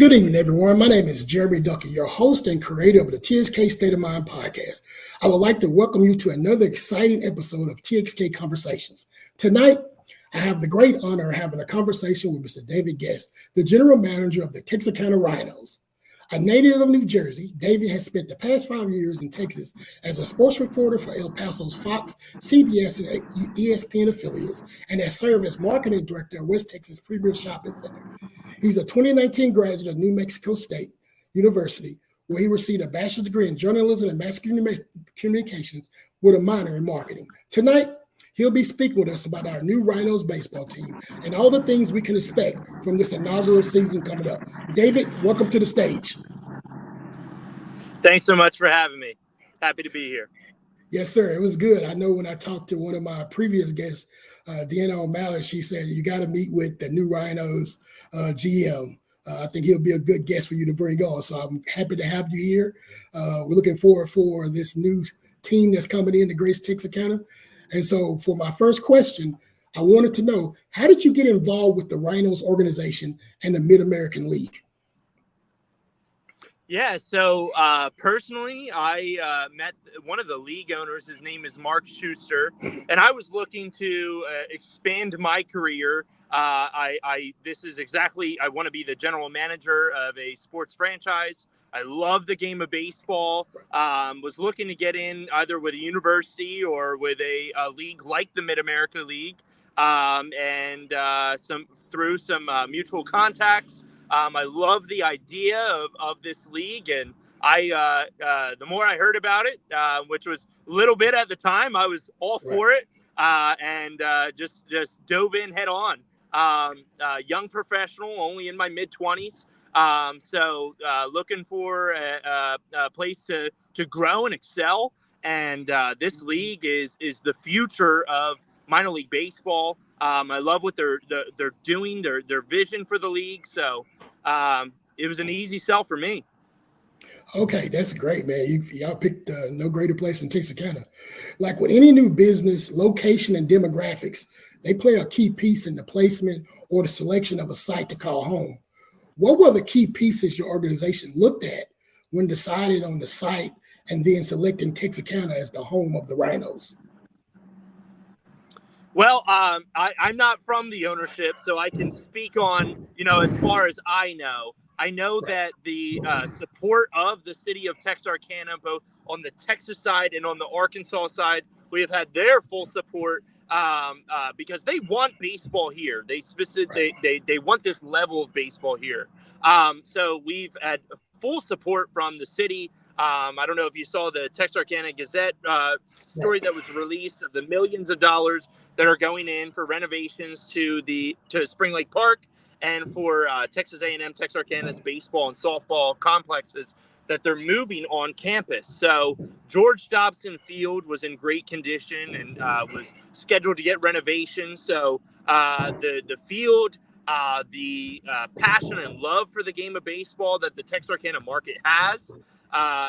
Good evening, everyone. My name is Jeremy Ducker, your host and creator of the TXK State of Mind podcast. I would like to welcome you to another exciting episode of TXK Conversations. Tonight, I have the great honor of having a conversation with Mr. David Gest, the general manager of the Texarkana RHINOS. A native of New Jersey, David has spent the past 5 years in Texas as a sports reporter for El Paso's Fox, CBS, and ESPN affiliates, and has served as marketing director at West Texas Premier Shopping Center. He's a 2019 graduate of New Mexico State University, where he received a bachelor's degree in journalism and mass communications with a minor in marketing. Tonight, he'll be speaking with us about our new RHINOS baseball team and all the things we can expect from this inaugural season coming up. David, welcome to the stage. Thanks so much for having me. Happy to be here. Yes, sir. It was good. I know when I talked to one of my previous guests, Deanna O'Malley, she said, you got to meet with the new RHINOS GM. I think he'll be a good guest for you to bring on. So I'm happy to have you here. We're looking forward for this new team that's coming in, the Grace Texarkana. And so for my first question, I wanted to know, how did you get involved with the RHINOS organization and the Mid-American League? Yeah, so personally, I met one of the league owners. His name is Mark Schuster, and I was looking to expand my career. This is exactly, I want to be the general manager of a sports franchise. I love the game of baseball. Was looking to get in either with a university or with a league like the Mid-America League, and through some mutual contacts. I love the idea of this league, and the more I heard about it, which was a little bit at the time, I was all for it, and just dove in head on. Young professional, only in my mid-20s, so looking for a place to grow and excel, and this league is the future of minor league baseball. I love what they're doing, their vision for the league. So it was an easy sell for me. Okay, that's great, man. Y'all picked no greater place than Texarkana. Like with any new business, location and demographics, they play a key piece in the placement or the selection of a site to call home. What were the key pieces your organization looked at when deciding on the site and then selecting Texarkana as the home of the RHINOS? Well, I'm not from the ownership, so I can speak on, as far as I know. I know that the support of the city of Texarkana, both on the Texas side and on the Arkansas side, we have had their full support because they want baseball here. They want this level of baseball here. So we've had full support from the city. I don't know if you saw the Texarkana Gazette story that was released of the millions of dollars that are going in for renovations to Spring Lake Park and for Texas A&M Texarkana's baseball and softball complexes that they're moving on campus. So George Dobson Field was in great condition and was scheduled to get renovations. So the field, the passion and love for the game of baseball that the Texarkana market has.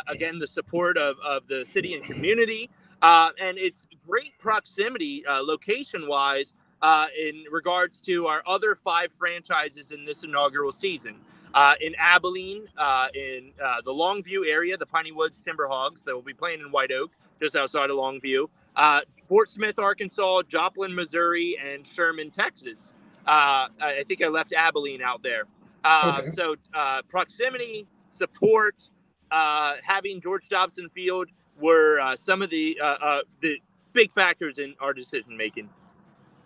Again, the support of the city and community, and it's great proximity location-wise in regards to our other 5 franchises in this inaugural season. In Abilene, in the Longview area, the Piney Woods Timberhogs that will be playing in White Oak, just outside of Longview. Fort Smith, Arkansas, Joplin, Missouri, and Sherman, Texas. I think I left Abilene out there. Okay. So proximity, support, having George Dobson Field were some of the big factors in our decision making.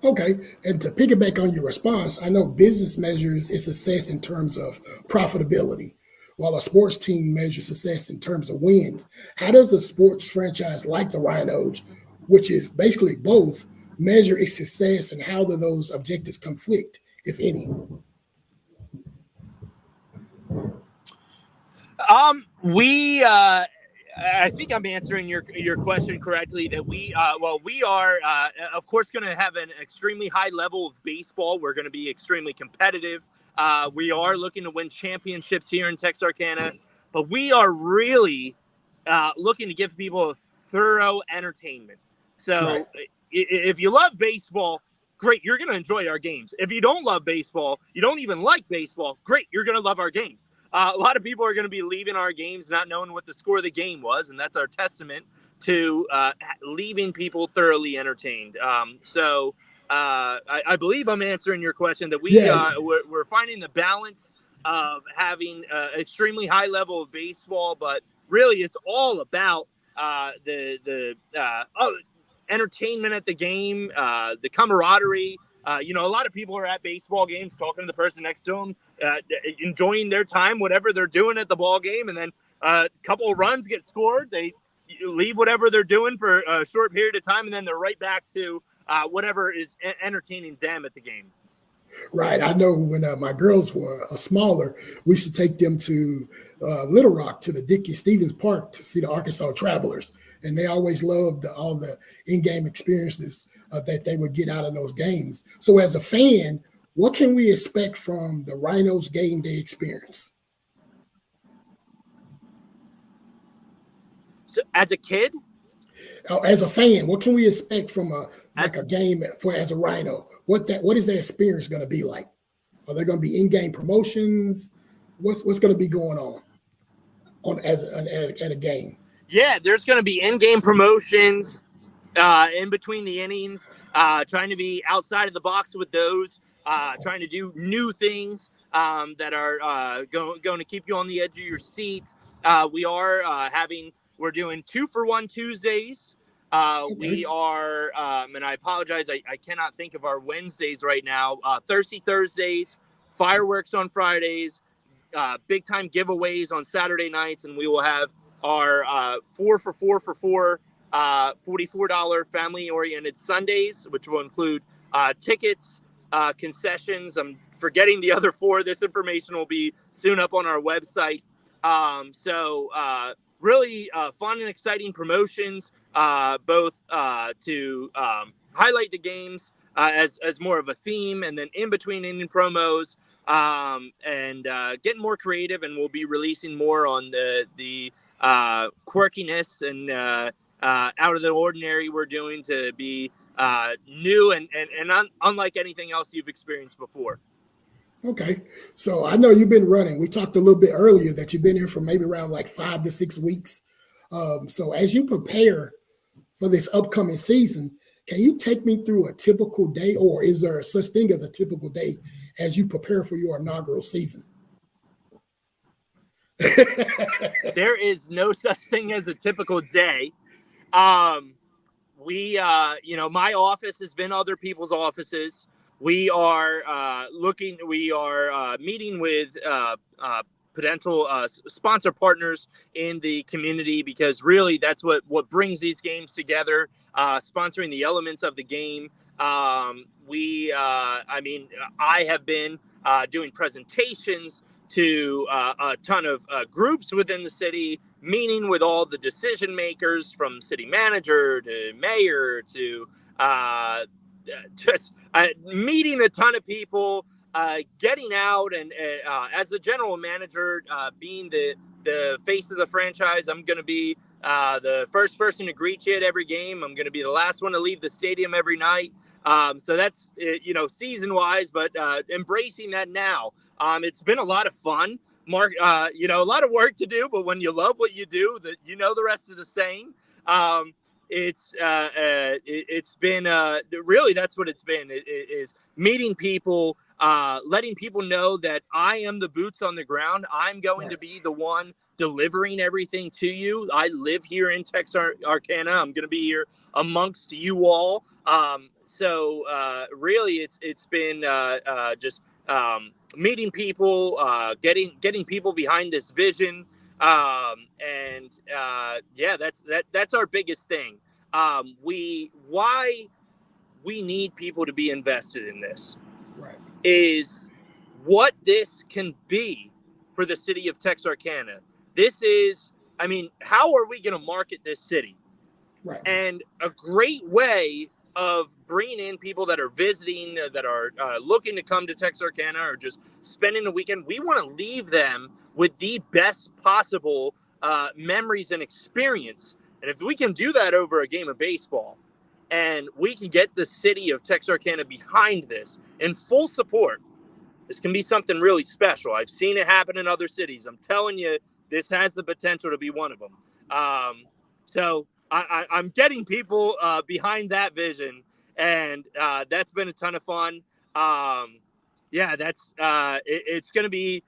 Okay, and to piggyback on your response, I know business measures its success in terms of profitability, while a sports team measures success in terms of wins. How does a sports franchise like the RHINOS, which is basically both, measure its success, and how do those objectives conflict, if any? I think I'm answering your question correctly. That we are of course going to have an extremely high level of baseball. We're going to be extremely competitive. We are looking to win championships here in Texarkana, but we are really looking to give people a thorough entertainment. So if you love baseball, great, you're going to enjoy our games. If you don't love baseball, you don't even like baseball, great, you're going to love our games. a lot of people are going to be leaving our games not knowing what the score of the game was, and that's our testament to leaving people thoroughly entertained. I believe I'm answering your question that we're finding the balance of having extremely high level of baseball, but really it's all about the entertainment at the game, the camaraderie. A lot of people are at baseball games talking to the person next to them, enjoying their time, whatever they're doing at the ball game, and then a couple of runs get scored. They leave whatever they're doing for a short period of time, and then they're right back to whatever is entertaining them at the game. Right. I know when my girls were smaller, we used to take them to Little Rock, to the Dickie Stevens Park, to see the Arkansas Travelers. And they always loved all the in-game experiences that they would get out of those games. So as a fan, what can we expect from the RHINOS game day experience? So as a kid? As a fan, what can we expect from a game as a RHINO? What is that experience going to be like? Are there going to be in-game promotions? What's going to be going on at a game? Yeah, there's going to be in-game promotions in between the innings, trying to be outside of the box with those, trying to do new things that are going to keep you on the edge of your seat. We're doing 2-for-1 Tuesdays. Okay. We are, and I apologize, I cannot think of our Wednesdays right now. Thirsty Thursdays, fireworks on Fridays, big time giveaways on Saturday nights, and we will have our 4-for-4 $44 family-oriented Sundays, which will include tickets, concessions. I'm forgetting the other 4. This information will be soon up on our website. Really fun and exciting promotions, both to highlight the games as more of a theme, and then in between inning promos, and getting more creative. And we'll be releasing more on the quirkiness and out of the ordinary we're doing to be new and unlike anything else you've experienced before. Okay. So I know you've been running. We talked a little bit earlier that you've been here for maybe around like 5 to 6 weeks. So as you prepare for this upcoming season, can you take me through a typical day, or is there such thing as a typical day as you prepare for your inaugural season? There is no such thing as a typical day. My office has been other people's offices. We are meeting with potential sponsor partners in the community, because really that's what brings these games together, sponsoring the elements of the game. I have been doing presentations to a ton of groups within the city, meeting with all the decision makers, from city manager to mayor to just meeting a ton of people, getting out, and as the general manager, being the face of the franchise, I'm going to be the first person to greet you at every game. I'm going to be the last one to leave the stadium every night. So that's, season wise, but embracing that now. It's been a lot of fun, Mark. A lot of work to do, but when you love what you do, the rest of the saying. It's been really, that's what it's been. It is meeting people, letting people know that I am the boots on the ground. I'm going to be the one delivering everything to you. I live here in Texarkana. I'm going to be here amongst you all. Really, it's been just meeting people, getting people behind this vision. That's our biggest thing. Why we need people to be invested in this is what this can be for the city of Texarkana. This is, how are we going to market this city? Right. And a great way of bringing in people that are visiting, that are looking to come to Texarkana or just spending a weekend. We want to leave them with the best possible memories and experience. And if we can do that over a game of baseball, and we can get the city of Texarkana behind this in full support, This can be something really special. I've seen it happen in other cities. I'm telling you, this has the potential to be one of them. So I'm getting people behind that vision, and that's been a ton of fun. It's going to be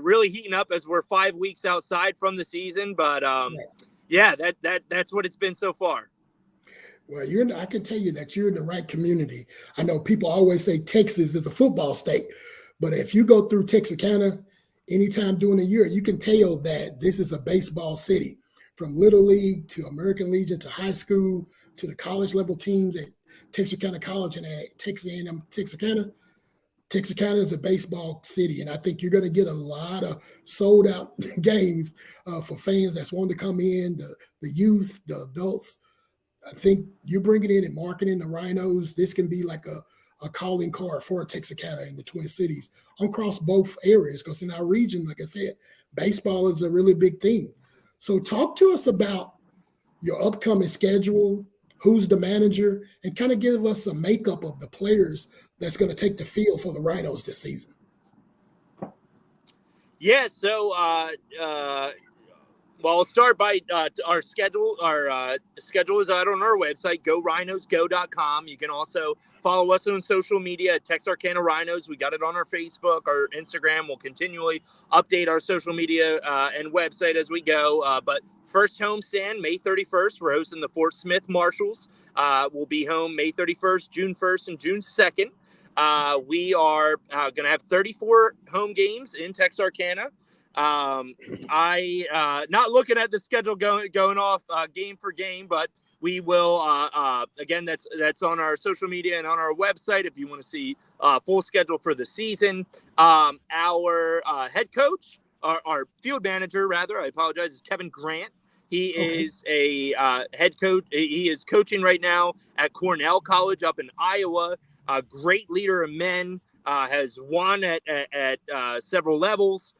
really heating up as we're 5 weeks outside from the season. But that's what it's been so far. Well, I can tell you that you're in the right community. I know people always say Texas is a football state, but if you go through Texarkana anytime during the year, you can tell that this is a baseball city. From Little League to American Legion to high school to the college level teams at Texarkana College and at Texas A&M Texarkana. Texarkana is a baseball city, and I think you're going to get a lot of sold out games for fans that's wanting to come in, the youth, the adults. I think you bring it in and marketing the Rhinos. This can be like a calling card for Texarkana in the Twin Cities across both areas, because in our region, like I said, baseball is a really big thing. So talk to us about your upcoming schedule, who's the manager, and kind of give us a makeup of the players that's going to take the field for the Rhinos this season. Yeah, so well, I'll start by our schedule. Our schedule is out on our website, gorhinosgo.com. You can also follow us on social media at Texarkana RHINOS. We got it on our Facebook, our Instagram. We'll continually update our social media and website as we go. But first homestand, May 31st, we're hosting the Fort Smith Marshals. We'll be home May 31st, June 1st, and June 2nd. We are going to have 34 home games in Texarkana. Not looking at the schedule going off game for game, but we will again, that's on our social media and on our website if you want to see full schedule for the season. Our head coach, our field manager rather, I apologize, is Kevin Grant. He is a head coach. He is coaching right now at Cornell College up in Iowa. A great leader of men, has won at several levels.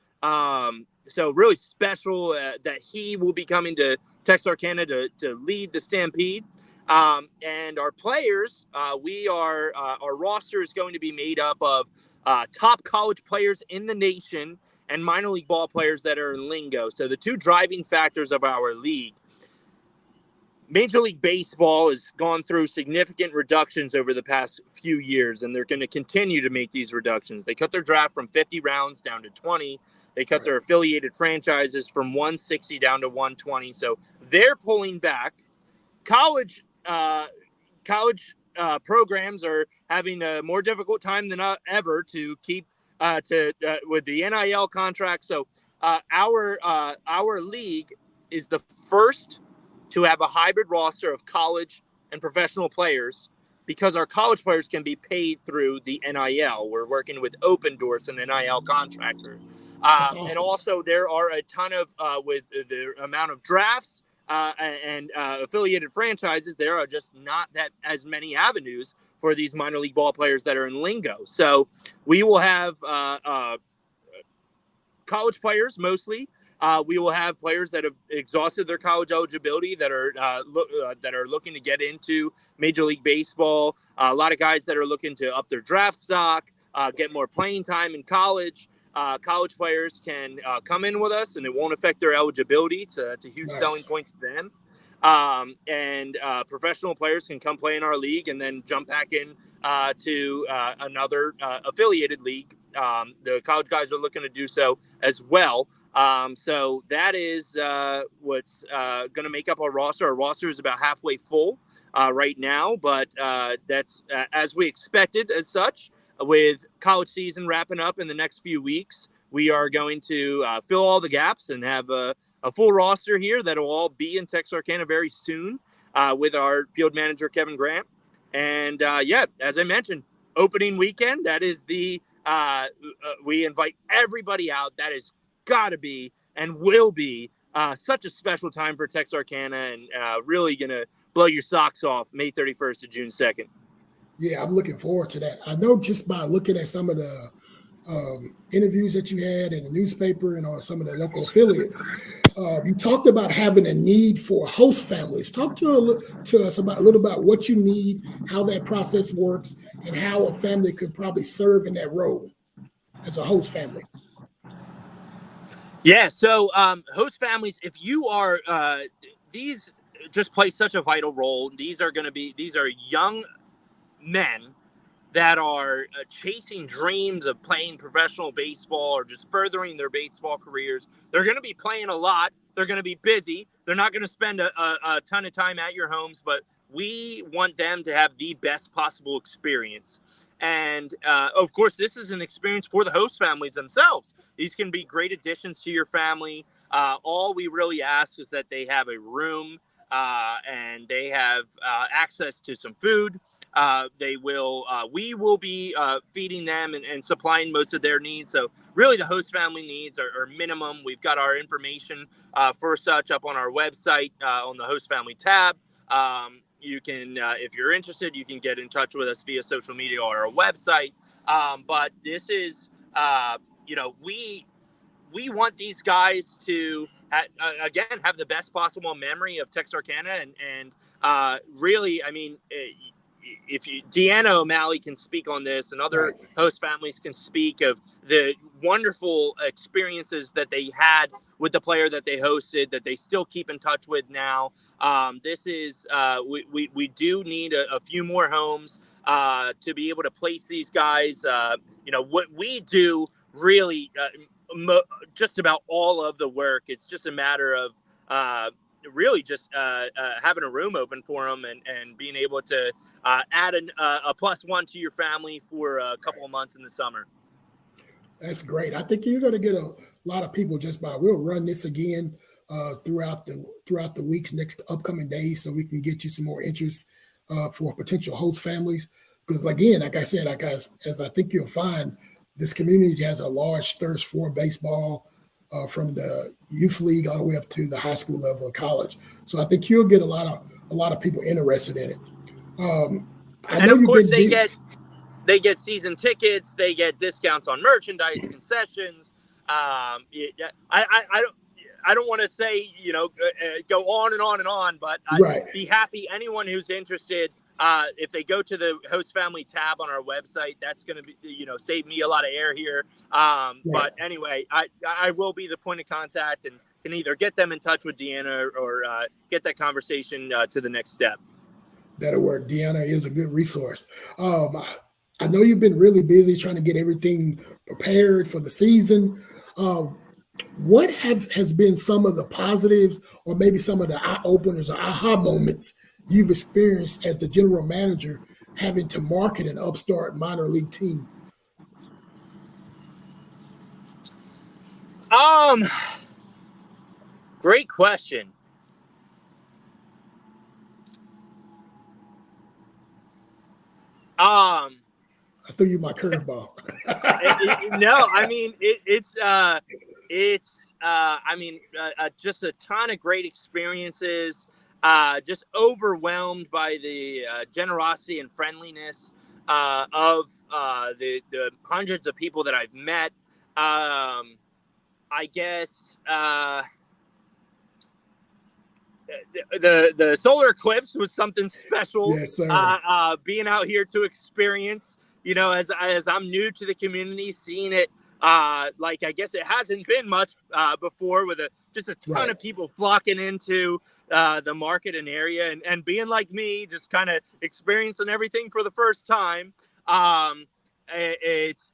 So really special that he will be coming to Texarkana to lead the Stampede. And our players, our roster is going to be made up of top college players in the nation and minor league ball players that are in lingo. So the two driving factors of our league. Major League Baseball has gone through significant reductions over the past few years, and they're going to continue to make these reductions. They cut their draft from 50 rounds down to 20. They cut their affiliated franchises from 160 down to 120. So they're pulling back. College programs are having a more difficult time than ever to keep with the NIL contract. So our league is the first to have a hybrid roster of college and professional players, because our college players can be paid through the NIL. We're working with Open Doors, an NIL contractor. Awesome. And also there are a ton of, with the amount of drafts and affiliated franchises, there are just not that as many avenues for these minor league ball players that are in lingo. So we will have college players mostly. We will have players that have exhausted their college eligibility that are looking to get into Major League Baseball. A lot of guys that are looking to up their draft stock, get more playing time in college. College players can come in with us, and it won't affect their eligibility. It's a huge selling point to them. And professional players can come play in our league and then jump back in to another affiliated league. The college guys are looking to do so as well. So that is what's going to make up our roster. Our roster is about halfway full right now, but that's as we expected as such. With college season wrapping up in the next few weeks, we are going to fill all the gaps and have a full roster here that will all be in Texarkana very soon with our field manager, Kevin Grant. And as I mentioned, opening weekend, that is we invite everybody out. That is got to be and will be such a special time for Texarkana, and really going to blow your socks off May 31st to June 2nd. Yeah, I'm looking forward to that. I know just by looking at some of the interviews that you had in the newspaper and on some of the local affiliates, you talked about having a need for host families. Talk to us about a little about what you need, how that process works, and how a family could probably serve in that role. as a host family? Yeah. So host families, if you are, these just play such a vital role. These are young men that are chasing dreams of playing professional baseball or just furthering their baseball careers. They're going to be playing a lot. They're going to be busy. They're not going to spend a ton of time at your homes, but we want them to have the best possible experience. And of course, this is an experience for the host families themselves. These can be great additions to your family. All we really ask is that they have a room and they have access to some food. We will be feeding them and supplying most of their needs. So really the host family needs are minimum. We've got our information for such up on our website on the host family tab. You can, if you're interested, you can get in touch with us via social media or our website. But this is, we want these guys to again have the best possible memory of Texarkana and really, I mean, if you Deanna O'Malley can speak on this, and other host families can speak of the wonderful experiences that they had with the player that they hosted, that they still keep in touch with now. This is we do need a few more homes to be able to place these guys. What we do really. Just about all of the work. It's just a matter of really just having a room open for them and being able to add a +1 to your family for a couple of months in the summer. That's great. I think you're going to get a lot of people just by. We'll run this again throughout the weeks, next upcoming days, so we can get you some more interest for potential host families. Because again, like I said, as I think you'll find, this community has a large thirst for baseball from the youth league all the way up to the high school level of college. So I think you'll get a lot of people interested in it. And of course, they get season tickets, they get discounts on merchandise, concessions. I don't want to say go on and on and on, but I'd be happy. Anyone who's interested. If they go to the host family tab on our website, that's going to be, save me a lot of air here. But anyway, I will be the point of contact and can either get them in touch with Deanna or get that conversation to the next step. That'll work. Deanna is a good resource. I know you've been really busy trying to get everything prepared for the season. What has been some of the positives or maybe some of the eye openers or aha moments you've experienced as the general manager having to market an upstart minor league team? Great question. I threw you my curveball. No, I mean it's just a ton of great experiences. Just overwhelmed by the generosity and friendliness of the hundreds of people that I've met. I guess the solar eclipse was something special. Yes, sir. Being out here to experience, as I'm new to the community, seeing it. I guess it hasn't been much before with just a ton of people flocking into the market and area and being like me, just kind of experiencing everything for the first time. It's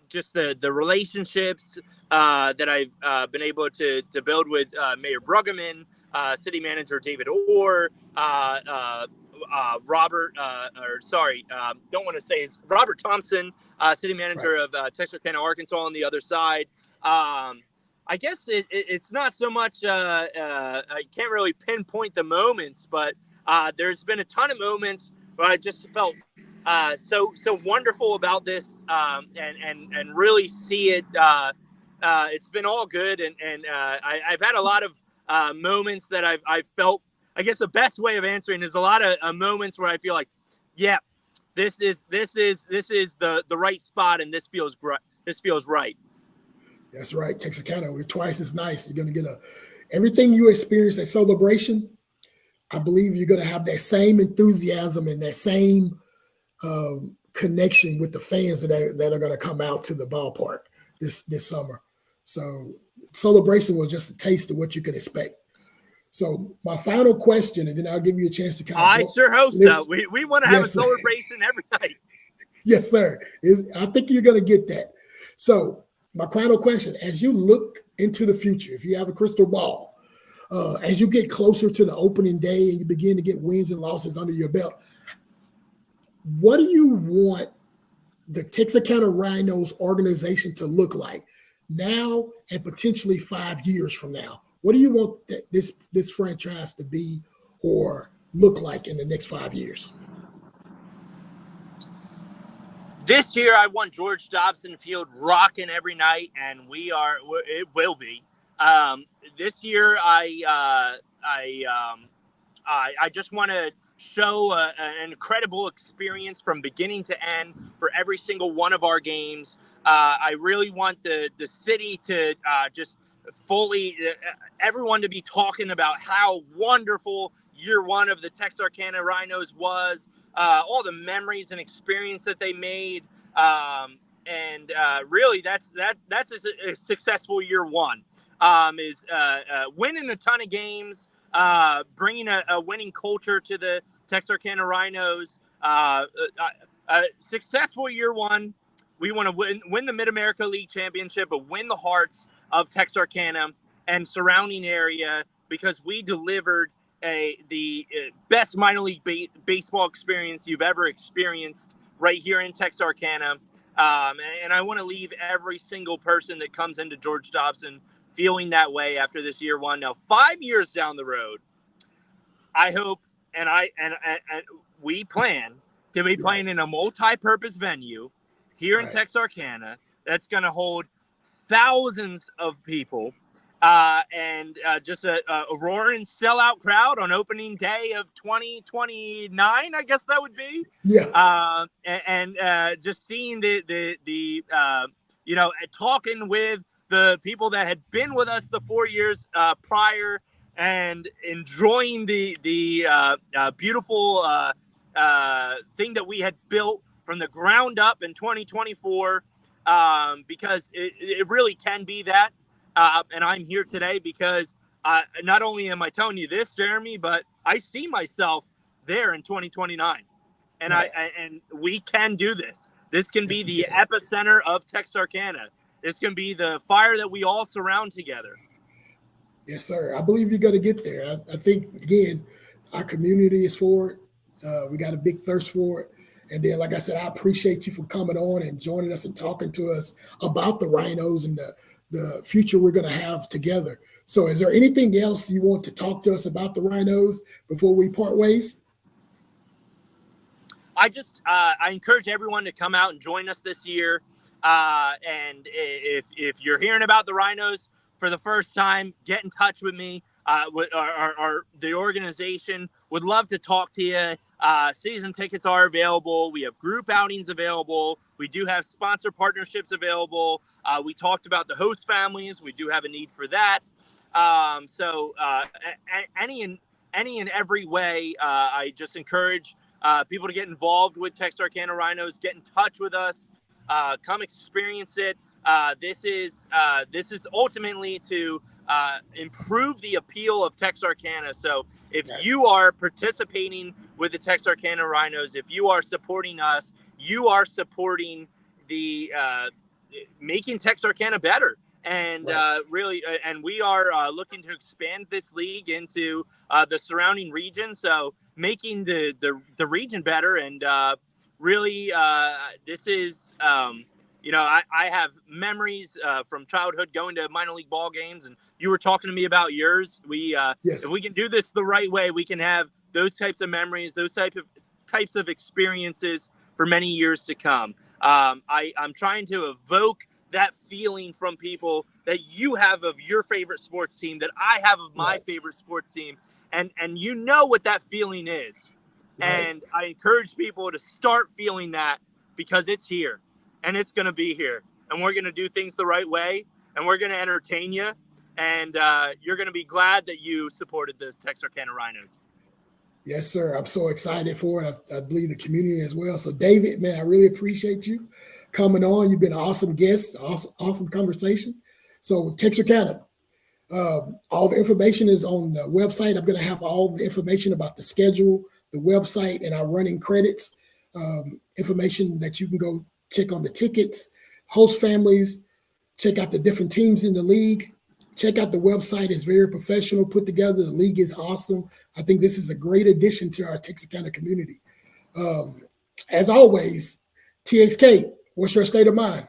just the relationships that I've been able to build with Mayor Bruggeman, City Manager David Orr, Robert Thompson, City Manager of Texarkana, Arkansas on the other side. I guess it's not so much, I can't really pinpoint the moments, but there's been a ton of moments where I just felt so wonderful about this and really see it. It's been all good. And I've had a lot of moments that I've felt, I guess the best way of answering is a lot of moments where I feel like, yeah, this is the right spot. And this feels right. That's right. Texarkana, we're twice as nice. You're going to get everything you experience at Celebration. I believe you're going to have that same enthusiasm and that same connection with the fans that are going to come out to the ballpark this summer. So celebration was just a taste of what you can expect. So my final question, and then I'll give you a chance to kind of I sure hope so. We want to have a celebration every night. Yes, sir. I think you're going to get that. So my final question, as you look into the future, if you have a crystal ball, as you get closer to the opening day and you begin to get wins and losses under your belt, what do you want the Texarkana RHINOS organization to look like now and potentially 5 years from now? What do you want this franchise to be or look like in the next 5 years? This year, I want George Dobson Field rocking every night, and it will be. This year, I just want to show an incredible experience from beginning to end for every single one of our games. I really want the city to just fully, everyone to be talking about how wonderful year one of the Texarkana RHINOS was, all the memories and experience that they made. Really that's a successful year one, is winning a ton of games, bringing a winning culture to the Texarkana RHINOS. Successful year one. We want to win the Mid-America League Championship, but win the hearts of Texarkana and surrounding area, because we delivered the best minor league baseball experience you've ever experienced right here in Texarkana. And I want to leave every single person that comes into George Dobson feeling that way after this year one. Now, 5 years down the road, I hope and we plan to be playing in a multi-purpose venue here in Texarkana that's going to hold thousands of people, and just a roaring sellout crowd on opening day of 2029, I guess that would be. Yeah. And just seeing the talking with the people that had been with us the 4 years prior, and enjoying the beautiful thing that we had built from the ground up in 2024, because it really can be that. And I'm here today because not only am I telling you this, Jeremy, but I see myself there in 2029. And and we can do this. This can be the epicenter of Texarkana. This can be the fire that we all surround together. Yes, sir. I believe you're going to get there. I think, again, our community is for it. We got a big thirst for it. And then, like I said, I appreciate you for coming on and joining us and talking to us about the RHINOS and the future we're going to have together. So is there anything else you want to talk to us about the RHINOS before we part ways? I encourage everyone to come out and join us this year. And if you're hearing about the RHINOS for the first time, get in touch with me. The organization would love to talk to you. Season tickets are available. We have group outings available. We do have sponsor partnerships available. We talked about the host families. We do have a need for that. So any and every way, I just encourage people to get involved with Texarkana RHINOS. Get in touch with us. Come experience it. This is ultimately to improve the appeal of Texarkana. So if you are participating with the Texarkana RHINOS, if you are supporting us, you are supporting the making Texarkana better. And really, and we are looking to expand this league into the surrounding region. So making the region better. And really, this is, I have memories from childhood going to minor league ball games, and you were talking to me about yours. If we can do this the right way, we can have those types of memories, those types of experiences for many years to come. I'm trying to evoke that feeling from people that you have of your favorite sports team, that I have of my favorite sports team, and you know what that feeling is. And I encourage people to start feeling that, because it's here. And it's going to be here, and we're going to do things the right way, and we're going to entertain you, and you're going to be glad that you supported the Texarkana RHINOS. Yes, sir. I'm so excited for it. I believe the community as well. So, David, man, I really appreciate you coming on. You've been an awesome guest, awesome conversation. So, Texarkana, all the information is on the website. I'm going to have all the information about the schedule, the website, and our running credits information that you can go check on the tickets, host families, check out the different teams in the league. Check out the website. It's very professional, put together. The league is awesome. I think this is a great addition to our Texarkana community. As always, TXK, what's your state of mind?